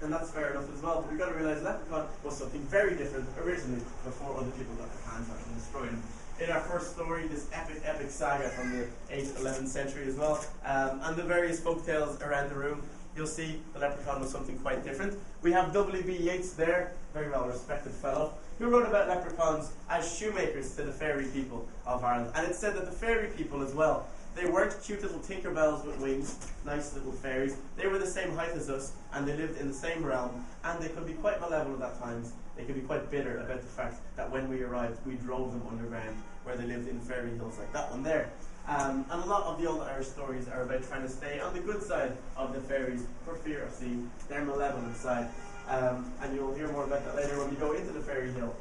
And that's fair enough as well. But we've got to realise Leprechaun was something very different originally before other people got their hands on it and destroyed him. In our first story, this epic saga from the 8th, 11th century as well, and the various folk tales around the room, you'll see the Leprechaun was something quite different. We have W.B. Yeats there, very well respected fellow, who wrote about leprechauns as shoemakers to the fairy people of Ireland. And it's said that the fairy people as well, they weren't cute little Tinkerbells with wings, nice little fairies. They were the same height as us, and they lived in the same realm, and they could be quite malevolent at times. They could be quite bitter about the fact that when we arrived, we drove them underground, where they lived in fairy hills like that one there. And a lot of the old Irish stories are about trying to stay on the good side of the fairies for fear of seeing their malevolent side. And you'll hear more about that later when we go into the fairy hill.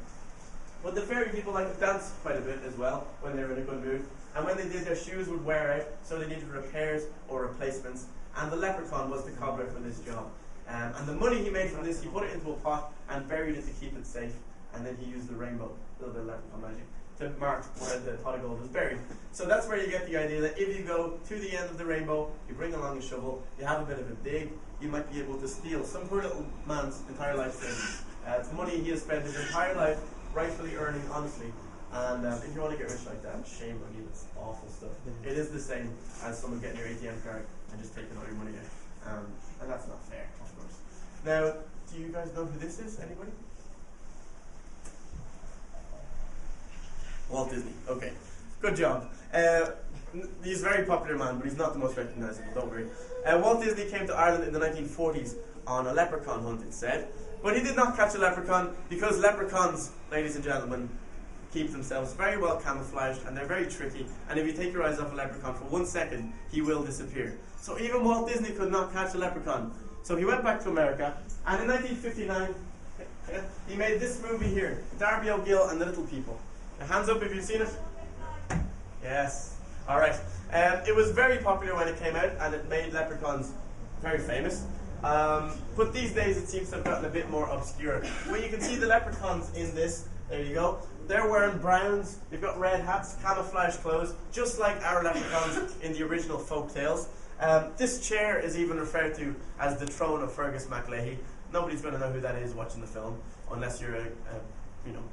But the fairy people like to dance quite a bit as well when they're in a good mood. And when they did, their shoes would wear out, so they needed repairs or replacements. And the leprechaun was the cobbler for this job. And the money he made from this, he put it into a pot and buried it to keep it safe. And then he used the rainbow, a little bit of leprechaun magic, to mark where the pot of gold was buried. So that's where you get the idea that if you go to the end of the rainbow, you bring along a shovel, you have a bit of a dig, you might be able to steal some poor little man's entire life savings. It's money he has spent his entire life rightfully earning honestly. And if you want to get rich like that, shame on you, it's awful stuff. It is the same as someone getting your ATM card and just taking all your money out. And that's not fair, of course. Now, do you guys know who this is? Anybody? Walt Disney. Okay, good job. He's a very popular man, but he's not the most recognizable, don't worry. Walt Disney came to Ireland in the 1940s on a leprechaun hunt, it said. But he did not catch a leprechaun because leprechauns, ladies and gentlemen, keep themselves very well camouflaged and they're very tricky. And if you take your eyes off a leprechaun for 1 second, he will disappear. So even Walt Disney could not catch a leprechaun. So he went back to America, and in 1959, he made this movie here, Darby O'Gill and the Little People. Now, hands up if you've seen it. Yes. All right. It was very popular when it came out, and it made leprechauns very famous. But these days, it seems to have gotten a bit more obscure. Well, you can see the leprechauns in this. There you go. They're wearing browns. They've got red hats, camouflage clothes, just like our leprechauns in the original folk tales. This chair is even referred to as the throne of Fergus MacLeahy. Nobody's going to know who that is watching the film, unless you're a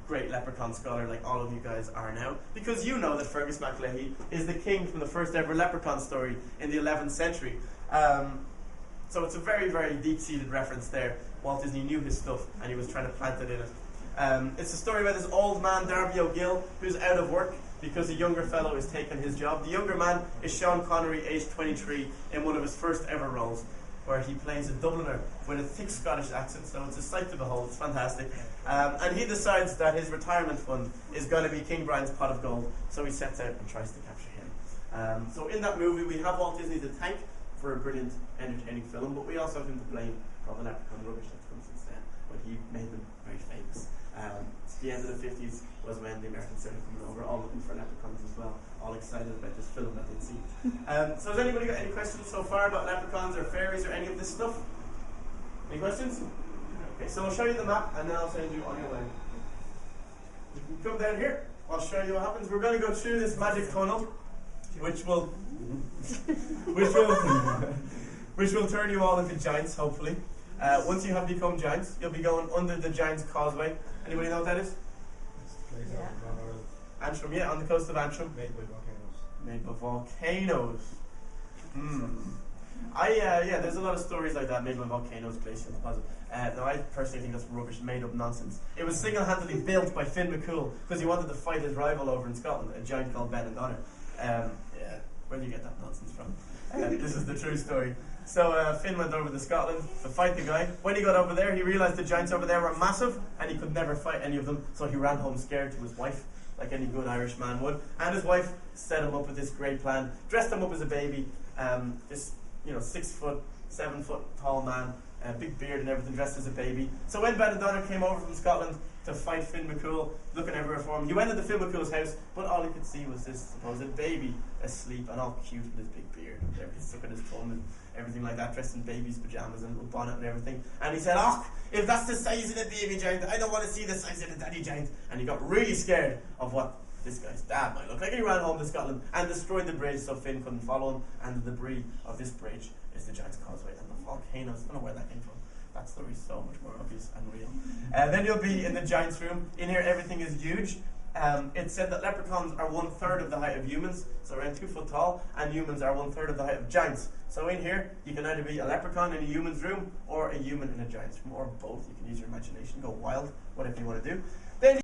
great leprechaun scholar like all of you guys are now, because you know that Fergus MacLeahy is the king from the first ever leprechaun story in the 11th century. So it's a very, very deep-seated reference there. Walt Disney knew his stuff, and he was trying to plant it in it. It's a story about this old man, Darby O'Gill, who's out of work because a younger fellow is taking his job. The younger man is Sean Connery, aged 23, in one of his first ever roles, where he plays a Dubliner with a thick Scottish accent, so it's a sight to behold. It's fantastic. And he decides that his retirement fund is going to be King Brian's pot of gold, so he sets out and tries to capture him. So in that movie, we have Walt Disney to thank for a brilliant, entertaining film, but we also have him to blame for all the leprechaun rubbish that's come since then, when he made them very famous. The end of the 50s was when the Americans started coming over, all looking for leprechauns as well, all excited about this film that they'd seen. So has anybody got any questions so far about leprechauns or fairies or any of this stuff? Any questions? Okay, so I'll show you the map and then I'll send you on your way. You can come down here. I'll show you what happens. We're going to go through this magic tunnel, which will turn you all into giants, hopefully. Once you have become giants, you'll be going under the Giant's Causeway. Anybody know what that is? Yeah. Antrim, yeah, on the coast of Antrim. Made by volcanoes. Made by volcanoes. There's a lot of stories like that, made by volcanoes, glaciers, deposits. No, I personally think that's rubbish, made up nonsense. It was single-handedly built by Finn McCool because he wanted to fight his rival over in Scotland, a giant called Ben and Donner. Where do you get that nonsense from? This is the true story. So Finn went over to Scotland to fight the guy. When he got over there, he realised the giants over there were massive and he could never fight any of them, so he ran home scared to his wife, like any good Irish man would. And his wife set him up with this great plan, dressed him up as a baby, this 6 foot, 7 foot tall man, big beard and everything, dressed as a baby. So when Ben and Donner came over from Scotland to fight Finn McCool, looking everywhere for him, he went into Finn McCool's house, but all he could see was this supposed baby asleep and all cute with his big beard and everything, sucking his thumb and everything like that, dressed in baby's pajamas and a little bonnet and everything. And he said, if that's the size of the baby giant, I don't want to see the size of the daddy giant. And he got really scared of what this guy's dad might look like. And he ran home to Scotland and destroyed the bridge so Finn couldn't follow him, and the debris of this bridge is the Giant's Causeway, and the volcanoes. I don't know where that came from. That story's so much more obvious and real. Then you'll be in the Giant's room. In here, everything is huge. It's said that leprechauns are 1/3 of the height of humans, so around 2 foot tall, and humans are 1/3 of the height of giants. So in here, you can either be a leprechaun in a human's room or a human in a giant's room, or both. You can use your imagination, go wild, whatever you want to do. Then